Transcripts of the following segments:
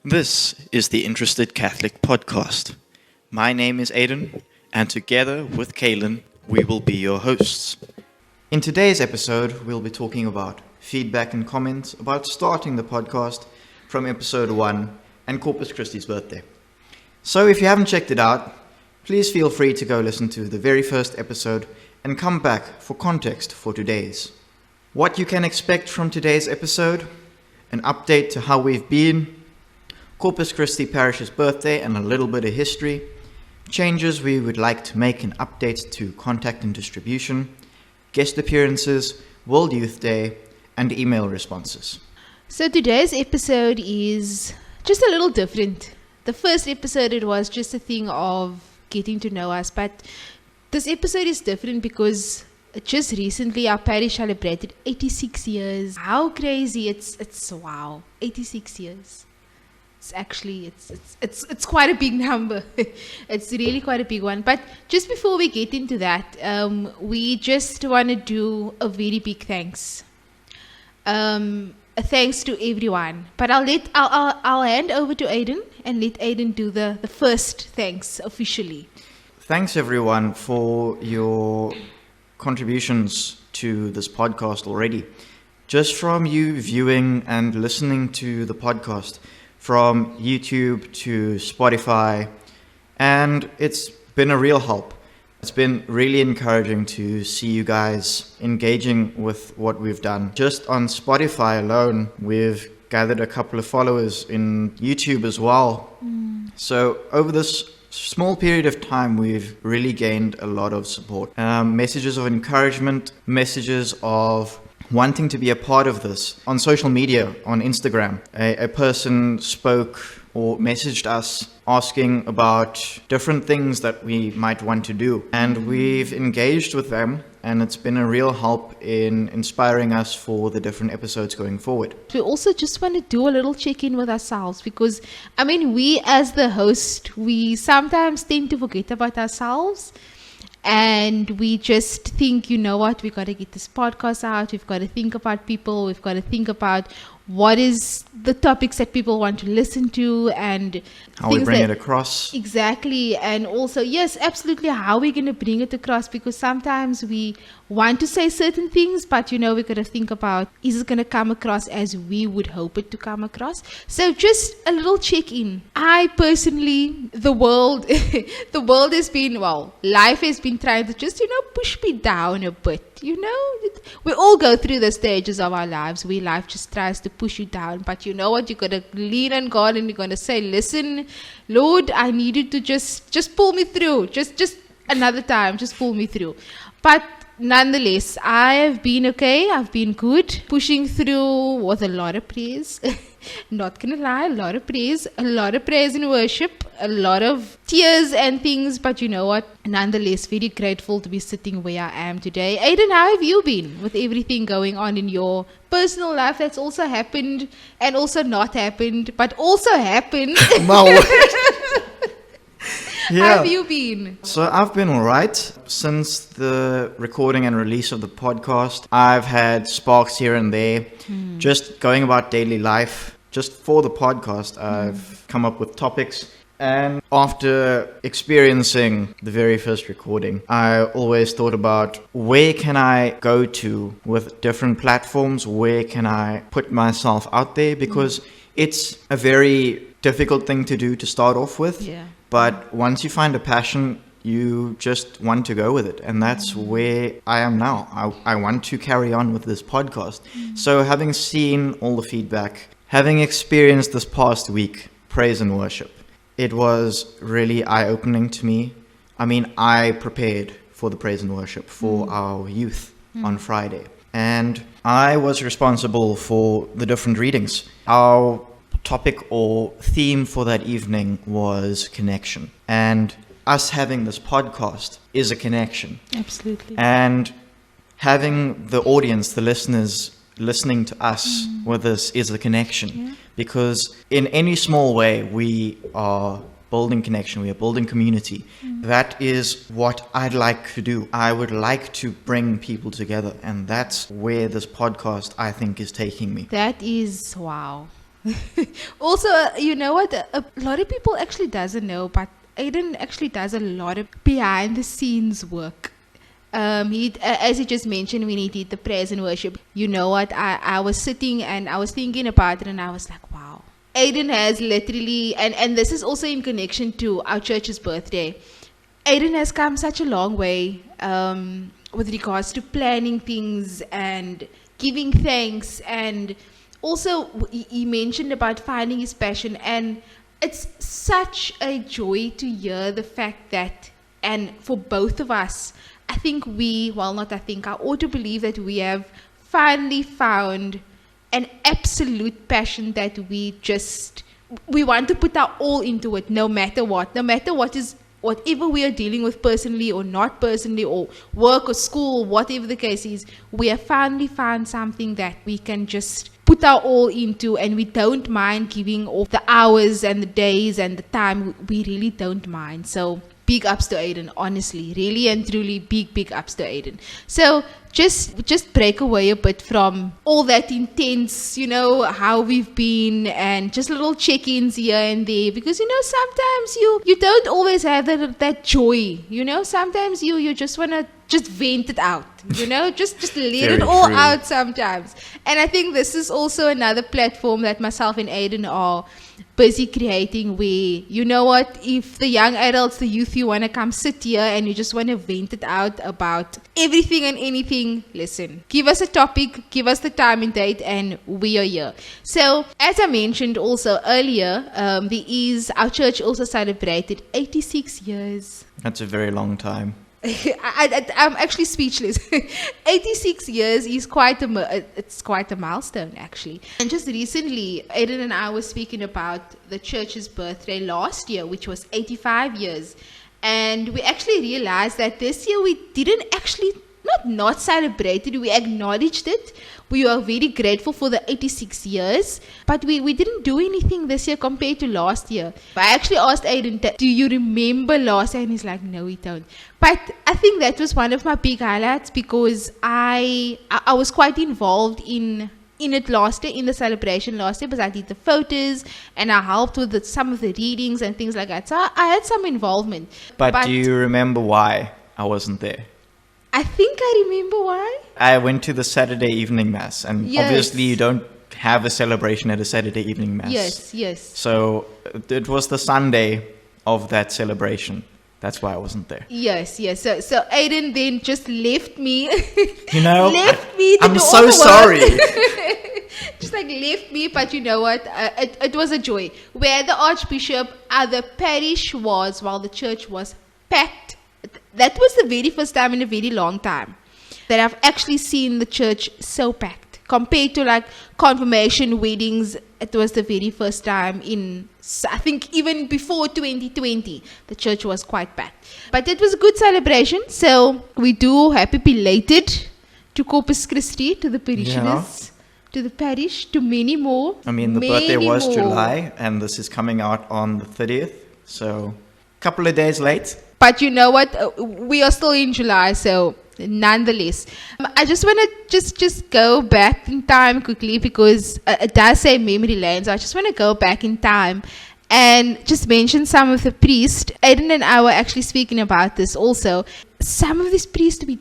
This is the Interested Catholic Podcast. My name is Aidan, and together with Kaylin, we will be your hosts. In today's episode, we'll be talking about feedback and comments about starting the podcast from episode 1 and Corpus Christi's birthday. So if you haven't checked it out, please feel free to go listen to the very first episode and come back for context for today's. What you can expect from today's episode: an update to how we've been, Corpus Christi Parish's birthday and a little bit of history, changes we would like to make and updates to contact and distribution, guest appearances, World Youth Day, and email responses. So today's episode is just a little different. The first episode, it was just a thing of getting to know us, but this episode is different because just recently our parish celebrated 86 years. How crazy! It's wow, 86 years. It's quite a big number. It's really quite a big one. But just before we get into that, we just want to do a very big thanks. A thanks to everyone. But I'll hand over to Aidan and let Aidan do the first thanks officially. Thanks everyone for your contributions to this podcast already. Just from you viewing and listening to the podcast, from YouTube to Spotify, and it's been a real help. It's been really encouraging to see you guys engaging with what we've done. Just on Spotify alone, we've gathered a couple of followers in YouTube as well. So over this small period of time, we've really gained a lot of support. Messages of encouragement, messages of wanting to be a part of this. On social media, on Instagram, a person spoke or messaged us asking about different things that we might want to do. And we've engaged with them, and it's been a real help in inspiring us for the different episodes going forward. We also just want to do a little check-in with ourselves because, we as the host, we sometimes tend to forget about ourselves. And we just think, you know what, we've got to get this podcast out. We've got to think about people. We've got to think about what is the topics that people want to listen to and how we bring it across. Exactly. And also, yes, absolutely, how we're going to bring it across, because sometimes we want to say certain things, but we've got to think about, is it going to come across as we would hope it to come across? So just a little check-in. I personally, the world has been, life has been trying to just, push me down a bit. We all go through the stages of our lives where life just tries to push you down. But you know what? You're going to lean on God and you're going to say, listen, Lord, I need you to just pull me through. Just another time, just pull me through. But nonetheless, I have been okay. I've been good. Pushing through with a lot of praise. Not gonna lie, a lot of praise and worship, a lot of tears and things. But you know what? Nonetheless, very grateful to be sitting where I am today. Aidan, how have you been with everything going on in your personal life that's also happened and also not happened, but also happened? Yeah. How have you been? So I've been alright since the recording and release of the podcast. I've had sparks here and there, just going about daily life. Just for the podcast, I've come up with topics. And after experiencing the very first recording, I always thought about, where can I go to with different platforms? Where can I put myself out there? Because it's a very difficult thing to do to start off with. Yeah. But once you find a passion, you just want to go with it. And that's where I am now. I want to carry on with this podcast. So having seen all the feedback, having experienced this past week, praise and worship, it was really eye-opening to me. I prepared for the praise and worship for our youth on Friday. And I was responsible for the different readings. Our topic or theme for that evening was connection. And us having this podcast is a connection. Absolutely. And having the audience, the listeners, listening to us with this is a connection. Yeah. Because in any small way, we are building connection, we are building community. That is what I'd like to do. I would like to bring people together, and that's where this podcast, I think, is taking me. That is, wow. Also, you know what? A lot of people actually doesn't know, but Aiden actually does a lot of behind the scenes work. As he just mentioned, when he did the praise and worship, you know what? I was sitting and I was thinking about it, and I was like, wow. Aiden has literally, and this is also in connection to our church's birthday. Aiden has come such a long way with regards to planning things and giving thanks, and also he mentioned about finding his passion, and it's such a joy to hear the fact that, and for both of us, I ought to believe that we have finally found an absolute passion that we want to put our all into it, no matter what is, whatever we are dealing with personally or not personally, or work or school, whatever the case is, we have finally found something that we can just put our all into, and we don't mind giving off the hours and the days and the time. We really don't mind. So big ups to Aiden, honestly, really and truly, big ups to Aiden. So just break away a bit from all that intense, how we've been, and just little check-ins here and there, because sometimes you don't always have that joy. Sometimes you just want to just vent it out, just let it all out sometimes. And I think this is also another platform that myself and Aiden are busy creating, where, if the young adults, the youth, you want to come sit here and you just want to vent it out about everything and anything, listen, give us a topic, give us the time and date, and we are here. So as I mentioned also earlier, our church also celebrated 86 years. That's a very long time. I'm actually speechless. 86 years is quite a milestone, actually. And just recently, Aiden and I were speaking about the church's birthday last year, which was 85 years. And we actually realized that this year we didn't actually not celebrate it, we acknowledged it. We were very grateful for the 86 years, but we didn't do anything this year compared to last year. I actually asked Aiden, do you remember last year? And he's like, no, we don't. But I think that was one of my big highlights, because I was quite involved in it last year, in the celebration last year, because I did the photos and I helped with some of the readings and things like that. So I had some involvement. But do you remember why I wasn't there? I think I remember why. I went to the Saturday evening mass, and obviously you don't have a celebration at a Saturday evening mass. Yes. So it was the Sunday of that celebration. That's why I wasn't there. Yes. So Aiden then just left me. I'm so sorry. Just left me, but you know what? It was a joy. Where the Archbishop, the parish was, while the church was packed. That was the very first time in a very long time that I've actually seen the church so packed. Compared to confirmation weddings, it was the very first time I think even before 2020, the church was quite packed. But it was a good celebration. So we do happy belated to Corpus Christi, to the parishioners, to the parish, to many more. I mean, the birthday was July, and this is coming out on the 30th. So a couple of days late. But you know what? We are still in July, so nonetheless. I just want to just go back in time quickly, because it does say memory lane. So I just want to go back in time and just mention some of the priests. Aiden and I were actually speaking about this also. Some of these priests we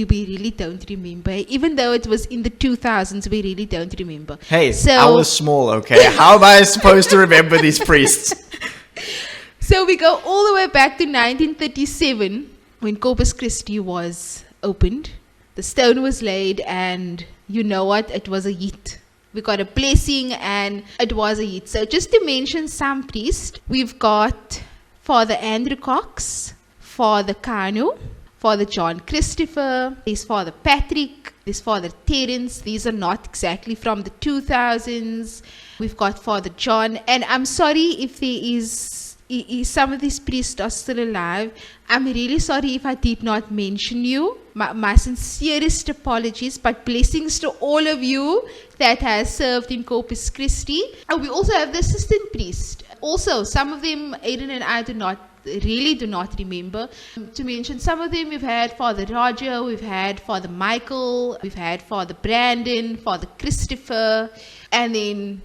really don't remember. Even though it was in the 2000s, we really don't remember. Hey, I was small, okay? How am I supposed to remember these priests? So we go all the way back to 1937, when Corpus Christi was opened. The stone was laid, and you know what? It was a hit. We got a blessing, and it was a hit. So just to mention some priests, we've got Father Andrew Cox, Father Kanu, Father John Christopher, there's Father Patrick, there's Father Terence. These are not exactly from the 2000s. We've got Father John, and I'm sorry if there is some of these priests are still alive. I'm really sorry if I did not mention you. My sincerest apologies, but blessings to all of you that has served in Corpus Christi. And we also have the assistant priest. Also, some of them Aiden and I do not remember. To mention some of them, we've had Father Roger, we've had Father Michael, we've had Father Brandon, Father Christopher, and then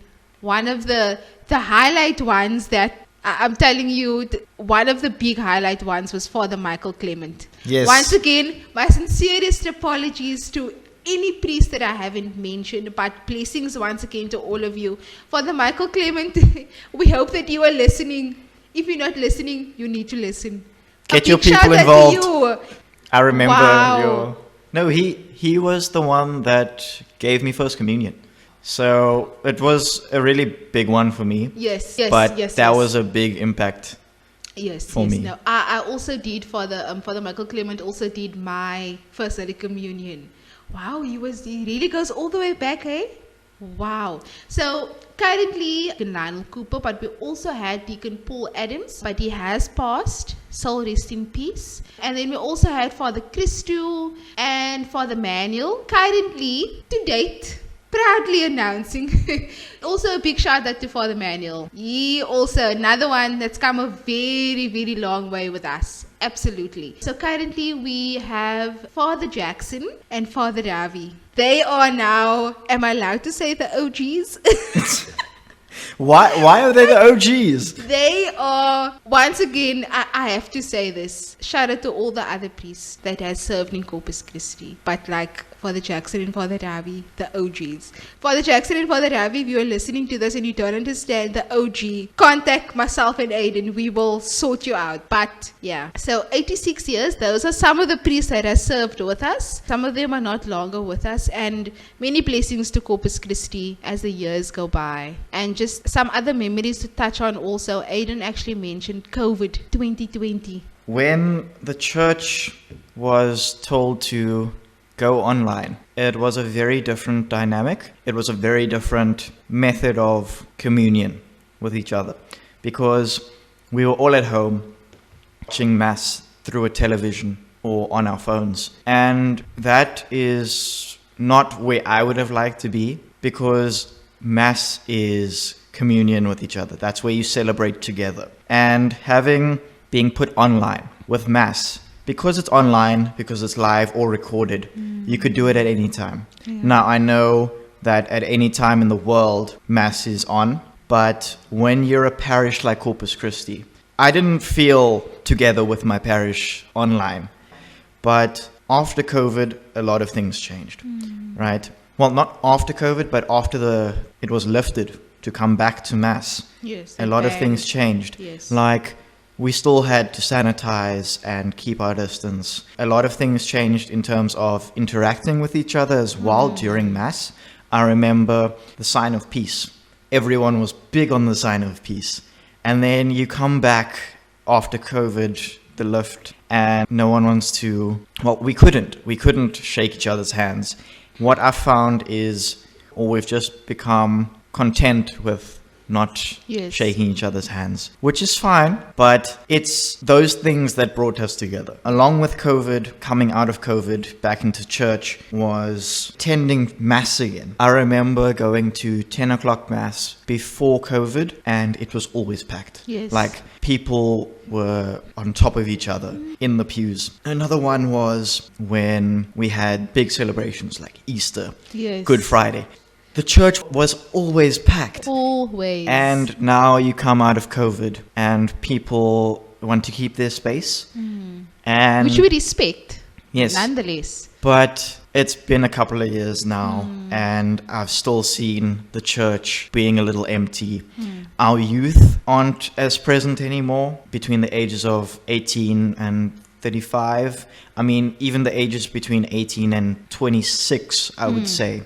one of the highlight ones that I'm telling you, one of the big highlight ones was Father Michael Clement. Yes. Once again, my sincerest apologies to any priest that I haven't mentioned, but blessings once again to all of you. Father Michael Clement, we hope that you are listening. If you're not listening, you need to listen. Get your people involved. I remember he was the one that gave me First Communion. So it was a really big one for me. Yes. But that was a big impact. Yes, for me. No, I also did Father Michael Clement also did my first Holy Communion. Wow, he really goes all the way back, eh? Wow. So currently Deacon Lionel Cooper, but we also had Deacon Paul Adams, but he has passed. Soul rest in peace. And then we also had Father Christo and Father Manuel. Currently, to date, proudly announcing. Also a big shout out to Father Manuel. He also another one that's come a very, very long way with us. Absolutely. So currently we have Father Jackson and Father Ravi. They are now, am I allowed to say the OGs? Why are they the OGs? They are, once again, I have to say this. Shout out to all the other priests that has served in Corpus Christi. But like Father Jackson and Father Ravi, the OGs. Father Jackson and Father Ravi, if you are listening to this and you don't understand the OG, contact myself and Aiden. We will sort you out. But yeah, so 86 years, those are some of the priests that have served with us. Some of them are not longer with us. And many blessings to Corpus Christi as the years go by. And just some other memories to touch on also. Aiden actually mentioned COVID 2020. When the church was told to go online, it was a very different dynamic. It was a very different method of communion with each other, because we were all at home watching Mass through a television or on our phones. And that is not where I would have liked to be, because Mass is communion with each other. That's where you celebrate together. And being put online with Mass, because it's online, because it's live or recorded, you could do it at any time. Yeah. Now, I know that at any time in the world, Mass is on, but when you're a parish like Corpus Christi, I didn't feel together with my parish online. But after COVID, a lot of things changed, right? Well, not after COVID, but after it was lifted to come back to Mass. Yes. A lot of things changed. Yes. Like, we still had to sanitize and keep our distance. A lot of things changed in terms of interacting with each other as well during Mass. I remember the sign of peace. Everyone was big on the sign of peace. And then you come back after COVID, the lift, and no one wants to... Well, we couldn't shake each other's hands. What I found is, or we've just become content with not shaking each other's hands, which is fine, but it's those things that brought us together. Along with COVID, coming out of COVID back into church was attending Mass again. I remember going to 10 o'clock Mass before COVID, and it was always packed. Yes. Like, people were on top of each other in the pews. Another one was when we had big celebrations like Easter, Good Friday. The church was always packed. Always. And now you come out of COVID and people want to keep their space. And which we respect. Yes. Nonetheless. But it's been a couple of years now and I've still seen the church being a little empty. Our youth aren't as present anymore between the ages of 18 and 35. I mean, even the ages between 18 and 26, I would say.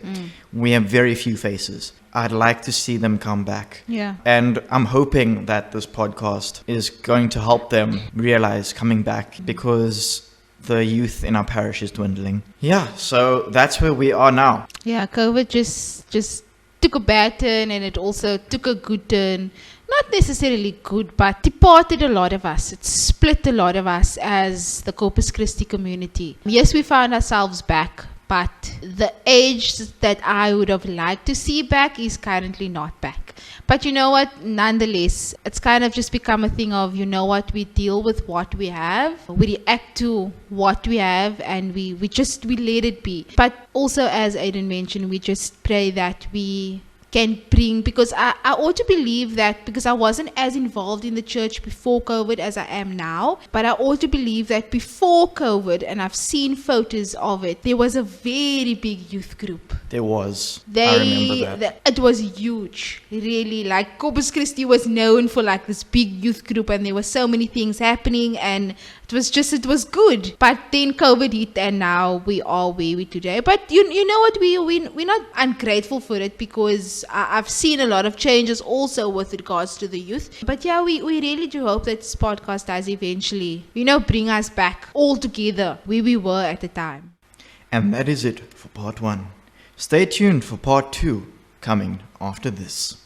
We have very few faces. I'd like to see them come back. Yeah. And I'm hoping that this podcast is going to help them realize coming back, because the youth in our parish is dwindling. Yeah, so that's where we are now. Yeah, COVID just took a bad turn, and it also took a good turn. Not necessarily good, but departed a lot of us. It split a lot of us as the Corpus Christi community. Yes, we found ourselves back, but the age that I would have liked to see back is currently not back. But you know what? Nonetheless, it's kind of just become a thing of, you know what, we deal with what we have. We react to what we have, and we let it be. But also, as Aiden mentioned, we just pray that we can bring, because I ought to believe that, because I wasn't as involved in the church before COVID as I am now, but I ought to believe that before COVID, and I've seen photos of it, there was a very big youth group. There was. I remember that. It was huge, really. Like Corpus Christi was known for like this big youth group, and there were so many things happening, and it was good. But then COVID hit, and now we are where we today. But you know what, we're not ungrateful for it, because I've seen a lot of changes also with regards to the youth. But yeah, we really do hope that this podcast does eventually, bring us back all together where we were at the time. And that is it for part 1. Stay tuned for part 2 coming after this.